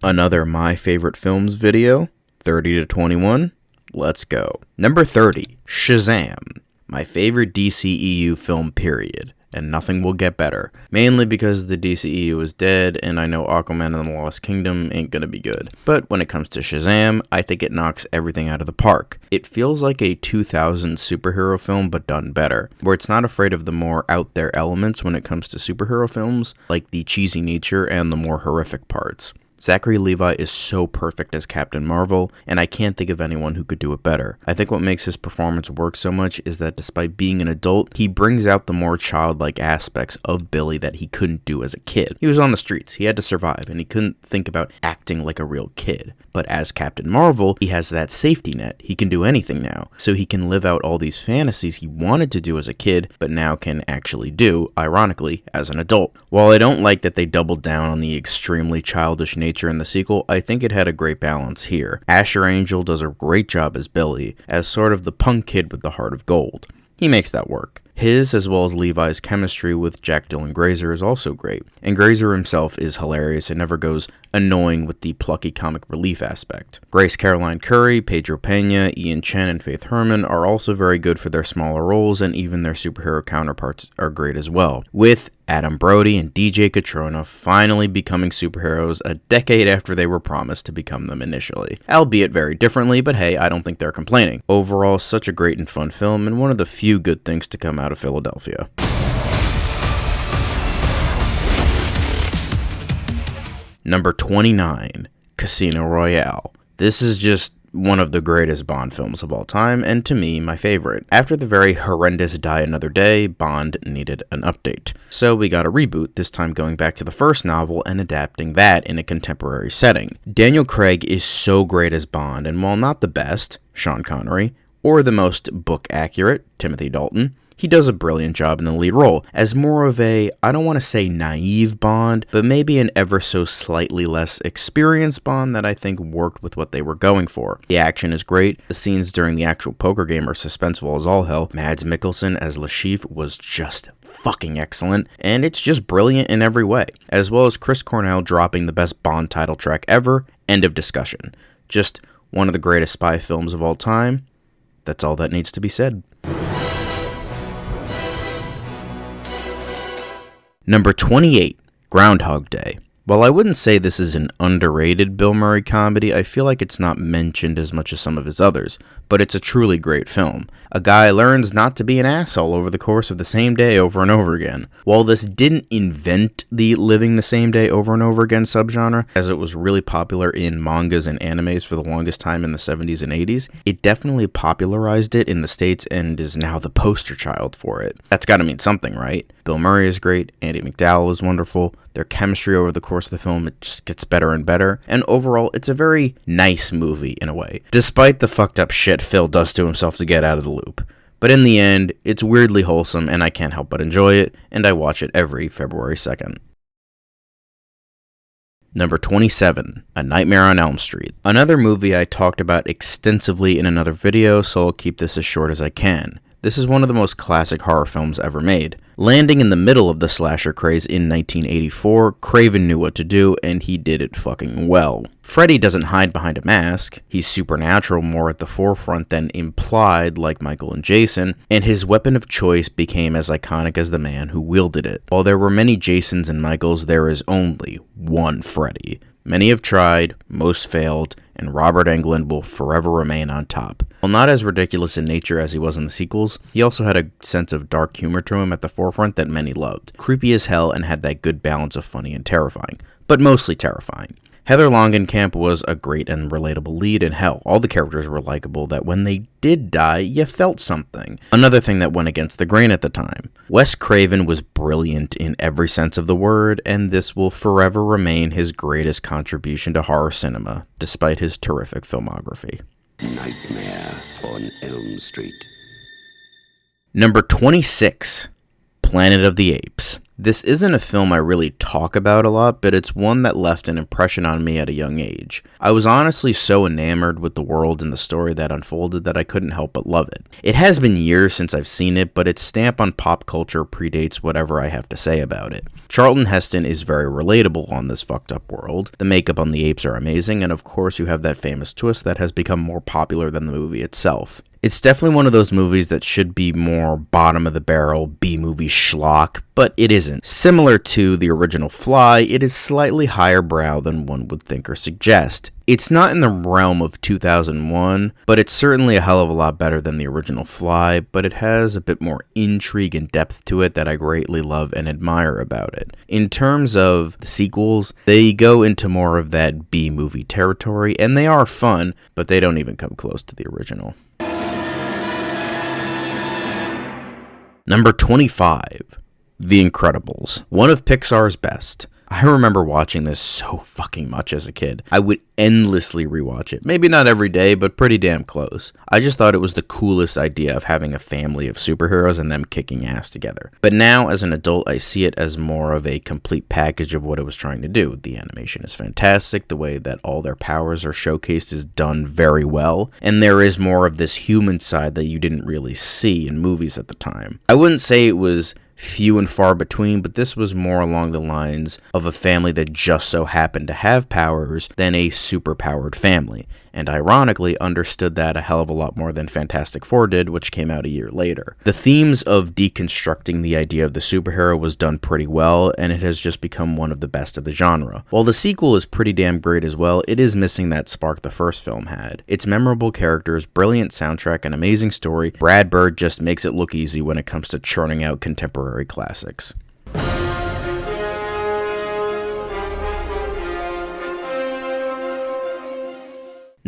Another My Favorite Films video, 30 to 21. Let's go. Number 30, Shazam. My favorite DCEU film, period. And nothing will get better. Mainly because the DCEU is dead, and I know Aquaman and the Lost Kingdom ain't gonna be good. But when it comes to Shazam, I think it knocks everything out of the park. It feels like a 2000s superhero film, but done better, where it's not afraid of the more out there elements when it comes to superhero films, like the cheesy nature and the more horrific parts. Zachary Levi is so perfect as Captain Marvel, and I can't think of anyone who could do it better. I think what makes his performance work so much is that despite being an adult, he brings out the more childlike aspects of Billy that he couldn't do as a kid. He was on the streets, he had to survive, and he couldn't think about acting like a real kid. But as Captain Marvel, he has that safety net. He can do anything now, so he can live out all these fantasies he wanted to do as a kid, but now can actually do, ironically, as an adult. While I don't like that they doubled down on the extremely childish nature in the sequel, I think it had a great balance here. Asher Angel does a great job as Billy, as sort of the punk kid with the heart of gold. He makes that work. His, as well as Levi's chemistry with Jack Dylan Grazer is also great, and Grazer himself is hilarious and never goes annoying with the plucky comic relief aspect. Grace Caroline Curry, Pedro Pena, Ian Chen, and Faith Herman are also very good for their smaller roles, and even their superhero counterparts are great as well, with Adam Brody and DJ Catrona finally becoming superheroes a decade after they were promised to become them initially. Albeit very differently, but hey, I don't think they're complaining. Overall, such a great and fun film, and one of the few good things to come out of Philadelphia. Number 29, Casino Royale. This is just one of the greatest Bond films of all time, and to me, my favorite. After the very horrendous Die Another Day, Bond needed an update. So we got a reboot, this time going back to the first novel and adapting that in a contemporary setting. Daniel Craig is so great as Bond, and while not the best, Sean Connery, or the most book accurate, Timothy Dalton, he does a brilliant job in the lead role, as more of a, I don't want to say naive Bond, but maybe an ever so slightly less experienced Bond that I think worked with what they were going for. The action is great, the scenes during the actual poker game are suspenseful as all hell, Mads Mikkelsen as Le Chiffre was just fucking excellent, and it's just brilliant in every way, as well as Chris Cornell dropping the best Bond title track ever, end of discussion. Just one of the greatest spy films of all time. That's all that needs to be said. Number 28, Groundhog Day. While I wouldn't say this is an underrated Bill Murray comedy, I feel like it's not mentioned as much as some of his others, but it's a truly great film. A guy learns not to be an asshole over the course of the same day over and over again. While this didn't invent the living the same day over and over again subgenre, as it was really popular in mangas and animes for the longest time in the 70s and 80s, it definitely popularized it in the States and is now the poster child for it. That's gotta mean something, right? Bill Murray is great, Andie MacDowell is wonderful, their chemistry over the course of the film, it just gets better and better, and overall, it's a very nice movie in a way, despite the fucked up shit Phil does to himself to get out of the loop. But in the end, it's weirdly wholesome, and I can't help but enjoy it, and I watch it every February 2nd. Number 27, A Nightmare on Elm Street. Another movie I talked about extensively in another video, so I'll keep this as short as I can. This is one of the most classic horror films ever made. Landing in the middle of the slasher craze in 1984, Craven knew what to do, and he did it fucking well. Freddy doesn't hide behind a mask, he's supernatural more at the forefront than implied like Michael and Jason, and his weapon of choice became as iconic as the man who wielded it. While there were many Jasons and Michaels, there is only one Freddy. Many have tried, most failed, and Robert Englund will forever remain on top. While not as ridiculous in nature as he was in the sequels, he also had a sense of dark humor to him at the forefront that many loved. Creepy as hell and had that good balance of funny and terrifying, but mostly terrifying. Heather Langenkamp was a great and relatable lead, and hell, all the characters were likable that when they did die, you felt something. Another thing that went against the grain at the time. Wes Craven was brilliant in every sense of the word, and this will forever remain his greatest contribution to horror cinema, despite his terrific filmography. Nightmare on Elm Street. Number 26, Planet of the Apes. This isn't a film I really talk about a lot, but it's one that left an impression on me at a young age. I was honestly so enamored with the world and the story that unfolded that I couldn't help but love it. It has been years since I've seen it, but its stamp on pop culture predates whatever I have to say about it. Charlton Heston is very relatable on this fucked up world. The makeup on the apes are amazing, and of course you have that famous twist that has become more popular than the movie itself. It's definitely one of those movies that should be more bottom of the barrel B-movie schlock, but it isn't. Similar to the original Fly, it is slightly higher brow than one would think or suggest. It's not in the realm of 2001, but it's certainly a hell of a lot better than the original Fly, but it has a bit more intrigue and depth to it that I greatly love and admire about it. In terms of the sequels, they go into more of that B-movie territory, and they are fun, but they don't even come close to the original. Number 25, The Incredibles, one of Pixar's best. I remember watching this so fucking much as a kid. I would endlessly rewatch it. Maybe not every day, but pretty damn close. I just thought it was the coolest idea of having a family of superheroes and them kicking ass together. But now, as an adult, I see it as more of a complete package of what it was trying to do. The animation is fantastic, the way that all their powers are showcased is done very well, and there is more of this human side that you didn't really see in movies at the time. I wouldn't say it was few and far between, but this was more along the lines of a family that just so happened to have powers than a superpowered family, and ironically understood that a hell of a lot more than Fantastic Four did, which came out a year later. The themes of deconstructing the idea of the superhero was done pretty well, and it has just become one of the best of the genre. While the sequel is pretty damn great as well, it is missing that spark the first film had. Its memorable characters, brilliant soundtrack, and amazing story, Brad Bird just makes it look easy when it comes to churning out contemporary classics.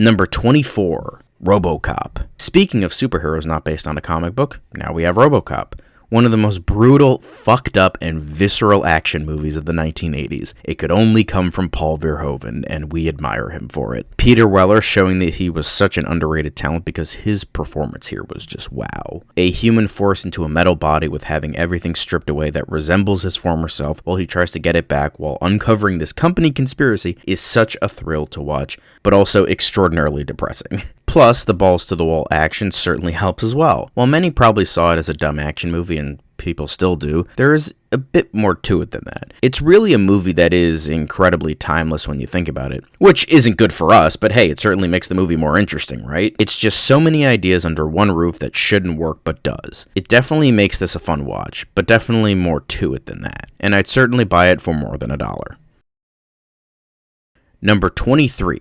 Number 24, RoboCop. Speaking of superheroes not based on a comic book, now we have RoboCop. One of the most brutal, fucked up, and visceral action movies of the 1980s. It could only come from Paul Verhoeven, and we admire him for it. Peter Weller showing that he was such an underrated talent because his performance here was just wow. A human forced into a metal body with having everything stripped away that resembles his former self while he tries to get it back while uncovering this company conspiracy is such a thrill to watch, but also extraordinarily depressing. Plus, the balls-to-the-wall action certainly helps as well. While many probably saw it as a dumb action movie, and people still do, there is a bit more to it than that. It's really a movie that is incredibly timeless when you think about it. Which isn't good for us, but hey, it certainly makes the movie more interesting, right? It's just so many ideas under one roof that shouldn't work but does. It definitely makes this a fun watch, but definitely more to it than that. And I'd certainly buy it for more than $1. Number 23,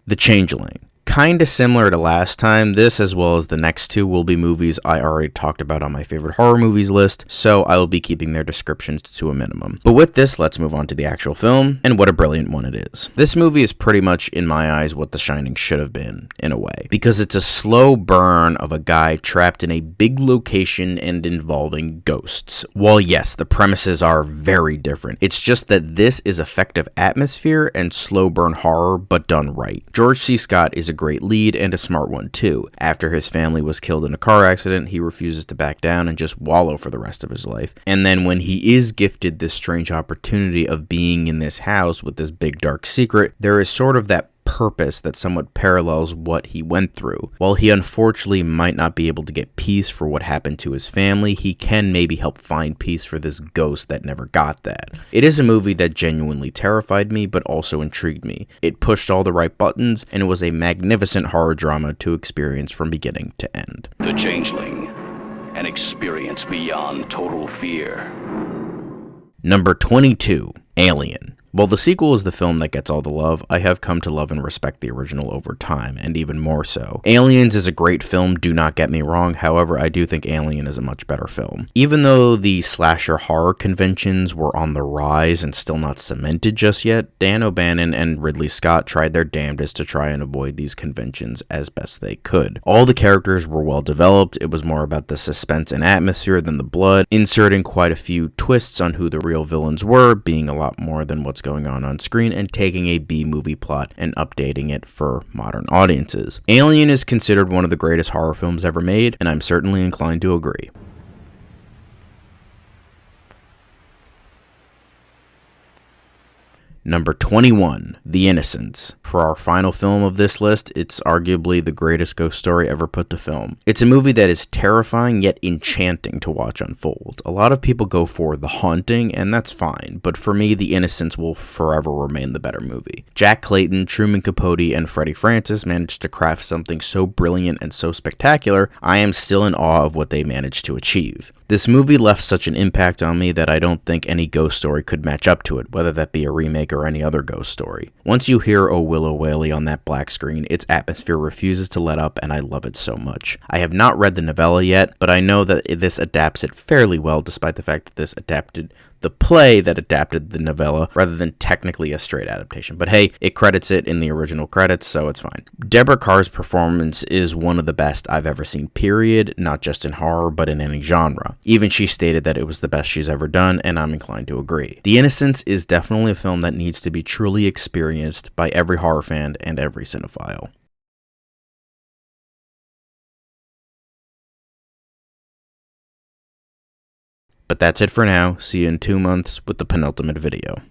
The Changeling. Kinda similar to last time, this as well as the next two will be movies I already talked about on my favorite horror movies list, so I will be keeping their descriptions to a minimum. But with this, let's move on to the actual film, and what a brilliant one it is. This movie is pretty much, in my eyes, what The Shining should have been, in a way, because it's a slow burn of a guy trapped in a big location and involving ghosts. While yes, the premises are very different, it's just that this is effective atmosphere and slow burn horror, but done right. George C. Scott is a great lead and a smart one too. After his family was killed in a car accident, he refuses to back down and just wallow for the rest of his life. And then when he is gifted this strange opportunity of being in this house with this big dark secret, there is sort of that purpose that somewhat parallels what he went through. While he unfortunately might not be able to get peace for what happened to his family, he can maybe help find peace for this ghost that never got that. It is a movie that genuinely terrified me, but also intrigued me. It pushed all the right buttons, and it was a magnificent horror drama to experience from beginning to end. The Changeling, an experience beyond total fear. Number 22, Alien. While the sequel is the film that gets all the love, I have come to love and respect the original over time, and even more so. Aliens is a great film, do not get me wrong, however, I do think Alien is a much better film. Even though the slasher horror conventions were on the rise and still not cemented just yet, Dan O'Bannon and Ridley Scott tried their damnedest to try and avoid these conventions as best they could. All the characters were well developed, it was more about the suspense and atmosphere than the blood, inserting quite a few twists on who the real villains were, being a lot more than what's going on screen, and taking a B-movie plot and updating it for modern audiences. Alien is considered one of the greatest horror films ever made, and I'm certainly inclined to agree. Number 21, The Innocents. For our final film of this list, it's arguably the greatest ghost story ever put to film. It's a movie that is terrifying yet enchanting to watch unfold. A lot of people go for The Haunting, and that's fine, but for me, The Innocents will forever remain the better movie. Jack Clayton, Truman Capote, and Freddie Francis managed to craft something so brilliant and so spectacular, I am still in awe of what they managed to achieve. This movie left such an impact on me that I don't think any ghost story could match up to it, whether that be a remake or any other ghost story. Once you hear Oh Willow Waly on that black screen, its atmosphere refuses to let up, and I love it so much. I have not read the novella yet, but I know that this adapts it fairly well, despite the fact that this adapted the play that adapted the novella rather than technically a straight adaptation. But hey, it credits it in the original credits, so it's fine. Deborah Kerr's performance is one of the best I've ever seen, period, not just in horror, but in any genre. Even she stated that it was the best she's ever done, and I'm inclined to agree. The Innocents is definitely a film that needs to be truly experienced by every horror fan and every cinephile. But that's it for now. See you in 2 months with the penultimate video.